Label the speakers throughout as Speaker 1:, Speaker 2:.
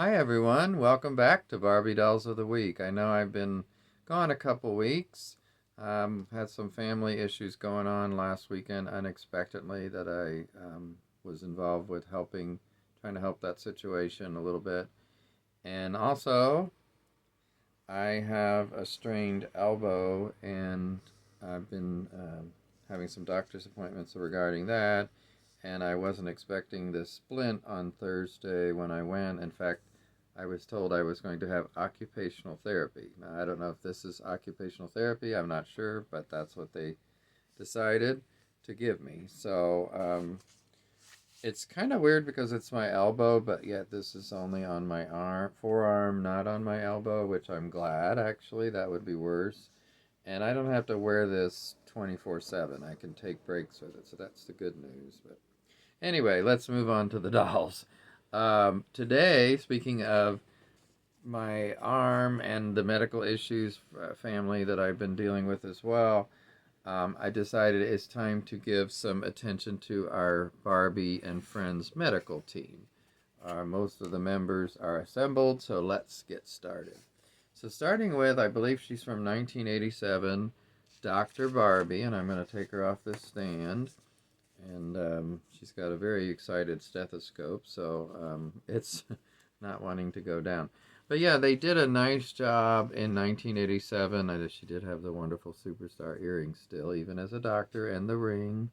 Speaker 1: Hi everyone, welcome back to Barbie Dolls of the Week. I know I've been gone a couple weeks. Had some family issues going on last weekend unexpectedly that I was involved with trying to help that situation a little bit. And also, I have a strained elbow and I've been having some doctor's appointments regarding that. And I wasn't expecting this splint on Thursday when I went. In fact, I was told I was going to have occupational therapy. Now, I don't know if this is occupational therapy, I'm not sure, but that's what they decided to give me. So it's kind of weird because it's my elbow, but yet this is only on my forearm, not on my elbow, which I'm glad actually. That would be worse. And I don't have to wear this 24/7. I can take breaks with it, so that's the good news. But anyway, let's move on to the dolls. Today, speaking of my arm and the medical issues family that I've been dealing with as well, I decided it's time to give some attention to our Barbie and Friends medical team. Most of the members are assembled, so let's get started. So, starting with, I believe she's from 1987, Dr. Barbie, and I'm going to take her off this stand. And she's got a very excited stethoscope, so it's not wanting to go down. But yeah, they did a nice job in 1987. She did have the wonderful superstar earrings still, even as a doctor, and the ring.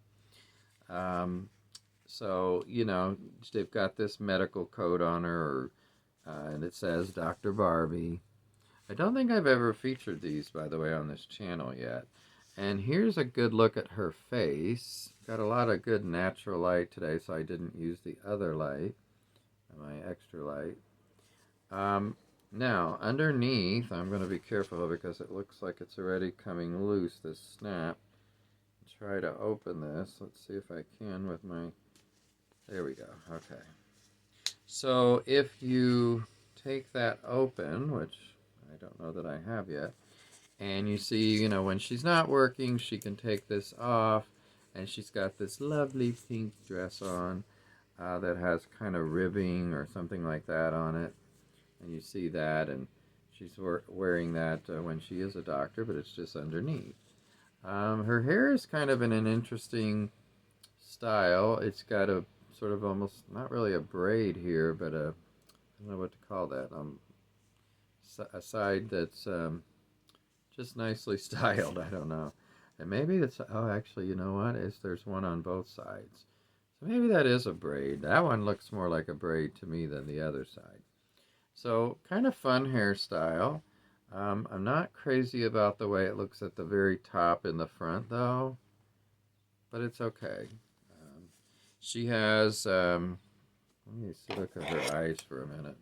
Speaker 1: Um, so, they've got this medical coat on her, and it says Dr. Barbie. I don't think I've ever featured these, by the way, on this channel yet. And here's a good look at her face. Got a lot of good natural light today, so I didn't use the other light, my extra light. Now, underneath, I'm going to be careful because it looks like it's already coming loose, this snap. Try to open this. Let's see if I can with my... There we go. Okay. So if you take that open, which I don't know that I have yet, and you see, when she's not working, she can take this off, and she's got this lovely pink dress on that has kind of ribbing or something like that on it. And you see that, and she's wearing that when she is a doctor, but it's just underneath. Her hair is kind of in an interesting style. It's got a sort of almost, not really a braid here, but I don't know what to call that. A side that's just nicely styled. I don't know. And maybe it's, oh, actually, you know what? There's one on both sides. So maybe that is a braid. That one looks more like a braid to me than the other side. So kind of fun hairstyle. I'm not crazy about the way it looks at the very top in the front, though, but it's okay. She has, let me look at her eyes for a minute.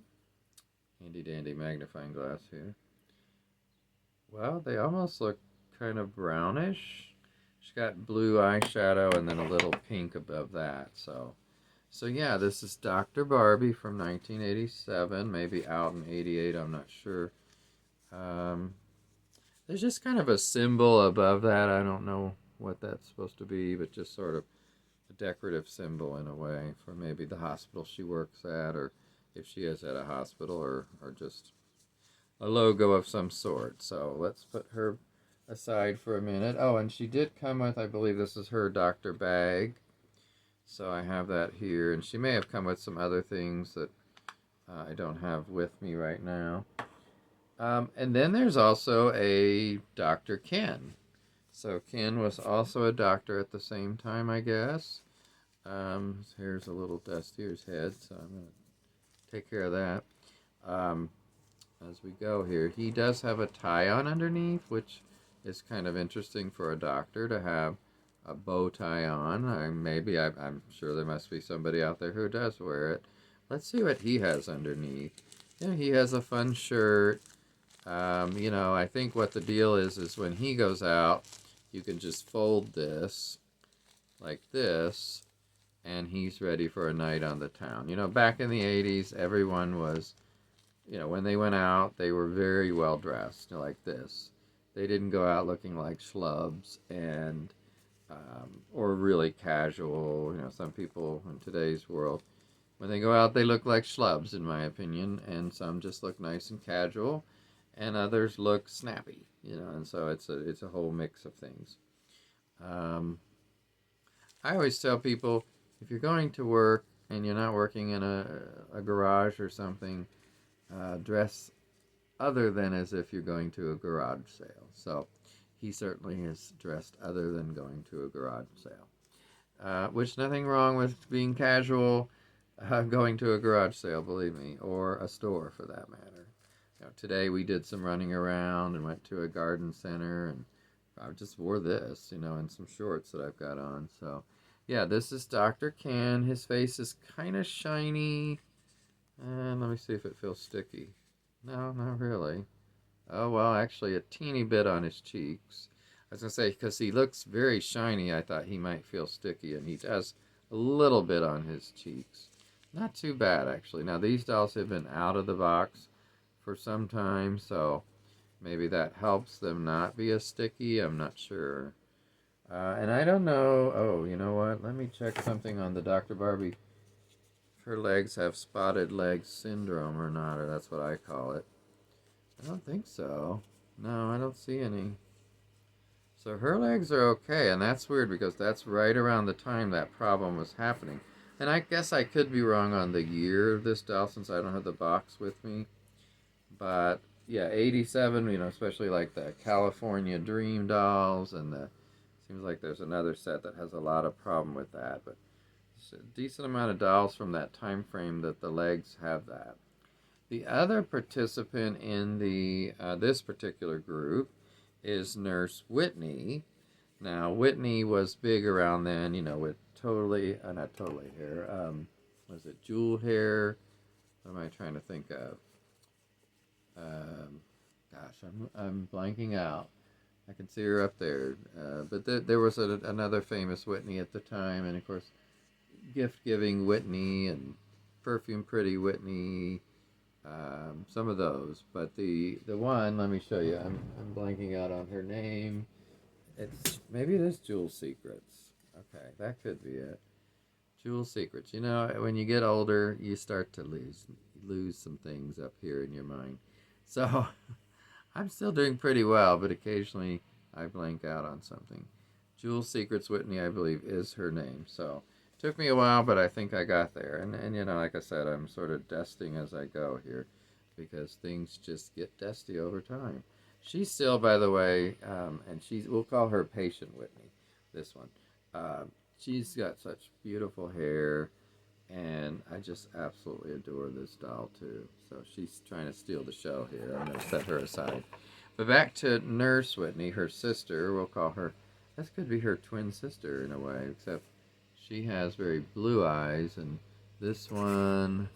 Speaker 1: Handy dandy magnifying glass here. Well, they almost look kind of brownish. She's got blue eyeshadow and then a little pink above that. So yeah, this is Dr. Barbie from 1987, maybe out in 88, I'm not sure. There's just kind of a symbol above that. I don't know what that's supposed to be, but just sort of a decorative symbol in a way for maybe the hospital she works at, or if she is at a hospital, or just a logo of some sort. So let's put her aside for a minute. Oh, and she did come with, I believe this is her doctor bag. So I have that here, and she may have come with some other things that I don't have with me right now. And then there's also a Dr. Ken. So Ken was also a doctor at the same time, I guess. His hair's a little dustier, his head, so I'm going to take care of that. As we go here, he does have a tie on underneath, which is kind of interesting for a doctor to have a bow tie on. I'm sure there must be somebody out there who does wear it. Let's see what he has underneath. Yeah, he has a fun shirt. I think what the deal is when he goes out, you can just fold this like this, and he's ready for a night on the town. Back in the 80s, everyone was, when they went out, they were very well dressed, like this. They didn't go out looking like schlubs or really casual. Some people in today's world, when they go out, they look like schlubs, in my opinion, and some just look nice and casual, and others look snappy, and so it's a whole mix of things. Um, I always tell people if you're going to work and you're not working in a garage or something, dress other than as if you're going to a garage sale. So he certainly is dressed other than going to a garage sale. Which nothing wrong with being casual, going to a garage sale, believe me, or a store for that matter. Today we did some running around and went to a garden center, and I just wore this, and some shorts that I've got on. So, yeah, this is Dr. Ken. His face is kind of shiny, and let me see if it feels sticky. No, not really. Oh, well, actually, a teeny bit on his cheeks. I was going to say, because he looks very shiny, I thought he might feel sticky, and he does a little bit on his cheeks. Not too bad, actually. Now, these dolls have been out of the box for some time, so maybe that helps them not be as sticky. I'm not sure. And I don't know. Oh, you know what? Let me check something on the Dr. Barbie. If her legs have spotted leg syndrome or not, or that's what I call it. I don't think so. No, I don't see any. So her legs are okay, and that's weird because that's right around the time that problem was happening. And I guess I could be wrong on the year of this doll since I don't have the box with me. But yeah, 87, especially like the California Dream dolls, and seems like there's another set that has a lot of problem with that. But it's a decent amount of dolls from that time frame that the legs have that. The other participant in the this particular group is Nurse Whitney. Now, Whitney was big around then, with not totally hair. Was it jewel hair? What am I trying to think of? Gosh, I'm blanking out. I can see her up there. But there was another famous Whitney at the time, and of course, gift giving Whitney and perfume pretty Whitney. Some of those, but the one, let me show you. I'm blanking out on her name. Maybe it is Jewel Secrets. Okay, that could be it. Jewel Secrets. When you get older, you start to lose some things up here in your mind. So I'm still doing pretty well, but occasionally I blank out on something. Jewel Secrets Whitney, I believe, is her name. So took me a while, but I think I got there. And like I said, I'm sort of dusting as I go here because things just get dusty over time. She's still, by the way, and we'll call her Patient Whitney, this one. She's got such beautiful hair, and I just absolutely adore this doll, too. So she's trying to steal the show here. I'm going to set her aside. But back to Nurse Whitney, her sister, we'll call her, this could be her twin sister in a way, except she has very blue eyes, and this one,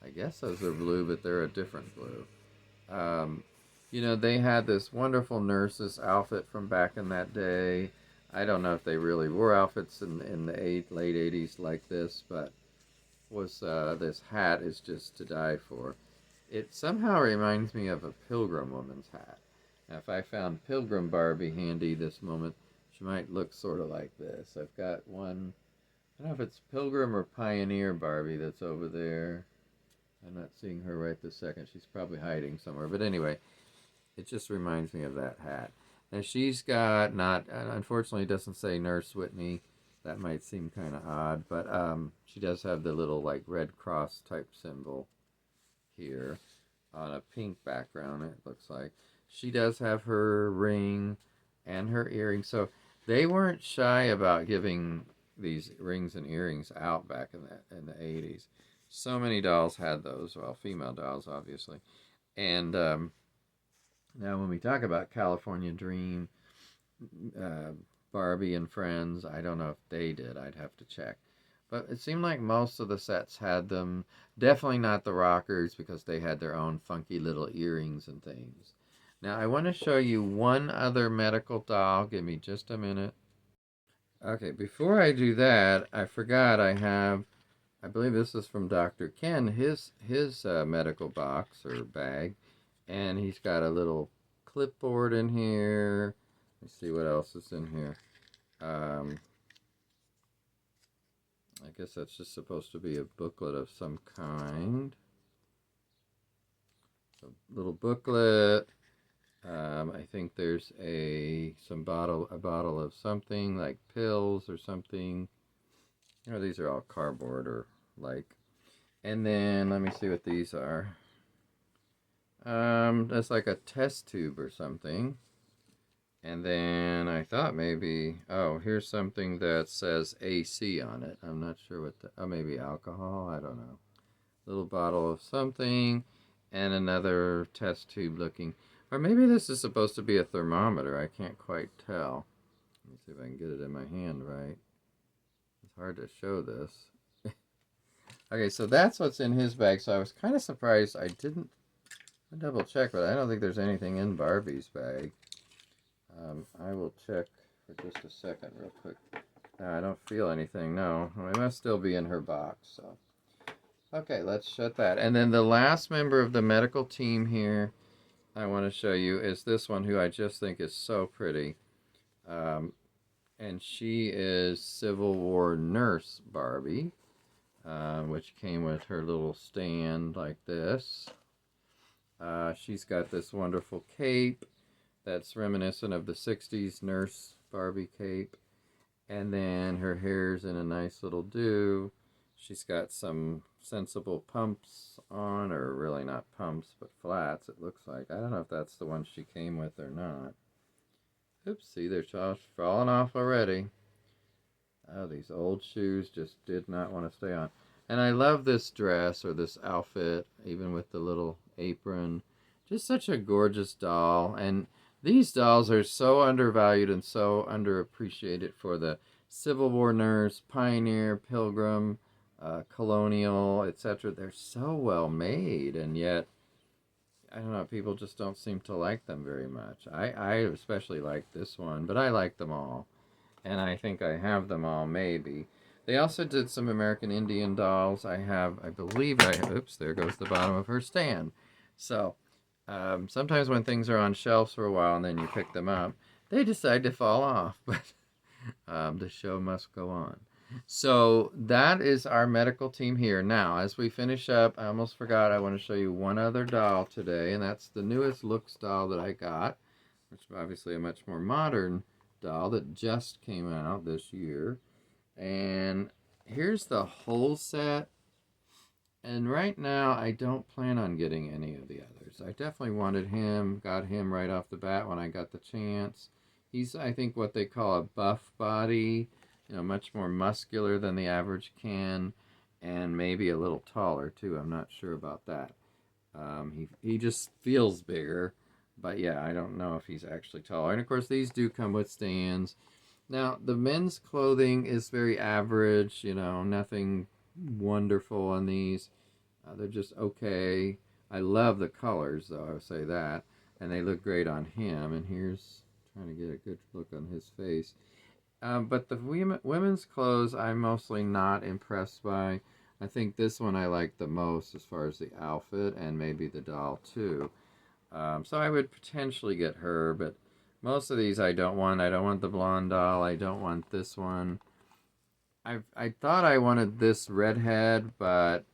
Speaker 1: I guess those are blue, but they're a different blue. They had this wonderful nurse's outfit from back in that day. I don't know if they really wore outfits in the late 80s like this, but this hat is just to die for. It somehow reminds me of a Pilgrim woman's hat. Now, if I found Pilgrim Barbie handy this moment, she might look sort of like this. I've got one, I don't know if it's Pilgrim or Pioneer Barbie that's over there. I'm not seeing her right this second. She's probably hiding somewhere. But anyway, it just reminds me of that hat. Now she's got unfortunately it doesn't say Nurse Whitney. That might seem kind of odd, but she does have the little like Red Cross type symbol here on a pink background, it looks like. She does have her ring and her earrings. So they weren't shy about giving these rings and earrings out back in the 80s. So many dolls had those. Well, female dolls, obviously. And now, when we talk about California Dream, Barbie and Friends, I don't know if they did. I'd have to check. But it seemed like most of the sets had them. Definitely not the rockers because they had their own funky little earrings and things. Now, I want to show you one other medical doll. Give me just a minute. Okay, before I do that, I forgot I believe this is from Dr. Ken, his medical box or bag. And he's got a little clipboard in here. Let's see what else is in here. I guess that's just supposed to be a booklet of some kind. A little booklet. I think there's a bottle of something like pills or something. These are all cardboard or like. And then let me see what these are. That's like a test tube or something. And then I thought maybe, oh, here's something that says AC on it. I'm not sure what oh, maybe alcohol. I don't know. Little bottle of something and another test tube looking. Or maybe this is supposed to be a thermometer. I can't quite tell. Let me see if I can get it in my hand right. It's hard to show this. Okay, so that's what's in his bag. So I was kind of surprised I didn't double check, but I don't think there's anything in Barbie's bag. I will check for just a second real quick. No, I don't feel anything, no. It must still be in her box, so. Okay, let's shut that. And then the last member of the medical team here I want to show you is this one who I just think is so pretty. And she is Civil War nurse Barbie, which came with her little stand like this. She's got this wonderful cape that's reminiscent of the 60s nurse Barbie cape. And then her hair's in a nice little do. She's got some sensible pumps on, or really not pumps, but flats, it looks like. I don't know if that's the one she came with or not. Oops, see, they're falling off already. Oh, these old shoes just did not want to stay on. And I love this dress, or this outfit, even with the little apron. Just such a gorgeous doll. And these dolls are so undervalued and so underappreciated for the Civil War nurse, pioneer, pilgrim, colonial, etc. They're so well made, and yet, I don't know, people just don't seem to like them very much. I especially like this one, but I like them all. And I think I have them all, maybe. They also did some American Indian dolls. I believe oops, there goes the bottom of her stand. So, sometimes when things are on shelves for a while and then you pick them up, they decide to fall off, but the show must go on. So that is our medical team here. Now, as we finish up, I almost forgot, I want to show you one other doll today, and that's the newest Looks doll that I got, which is obviously a much more modern doll that just came out this year. And here's the whole set. And right now, I don't plan on getting any of the others. I definitely wanted him, got him right off the bat when I got the chance. He's, I think, what they call a buff body, much more muscular than the average Ken, and maybe a little taller, too. I'm not sure about that. He just feels bigger, but yeah, I don't know if he's actually taller. And, of course, these do come with stands. Now, the men's clothing is very average, nothing wonderful on these. They're just okay. I love the colors, though, I would say that. And they look great on him. And here's trying to get a good look on his face. But the women's clothes I'm mostly not impressed by. I think this one I like the most as far as the outfit, and maybe the doll, too. So I would potentially get her, but most of these I don't want. I don't want the blonde doll. I don't want this one. I thought I wanted this redhead, but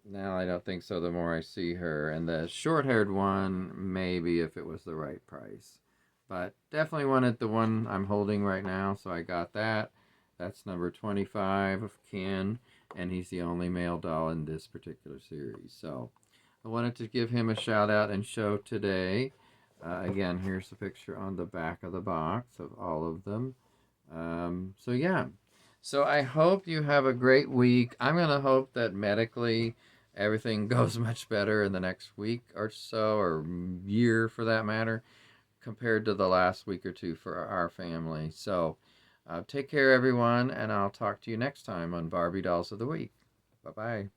Speaker 1: now I don't think so the more I see her. And the short-haired one, maybe if it was the right price. But definitely wanted the one I'm holding right now, so I got that. That's number 25 of Ken, and he's the only male doll in this particular series. So I wanted to give him a shout-out and show today. Again, here's the picture on the back of the box of all of them. So yeah. So I hope you have a great week. I'm going to hope that medically everything goes much better in the next week or so, or year for that matter, compared to the last week or two for our family. So take care, everyone, and I'll talk to you next time on Barbie Dolls of the Week. Bye-bye.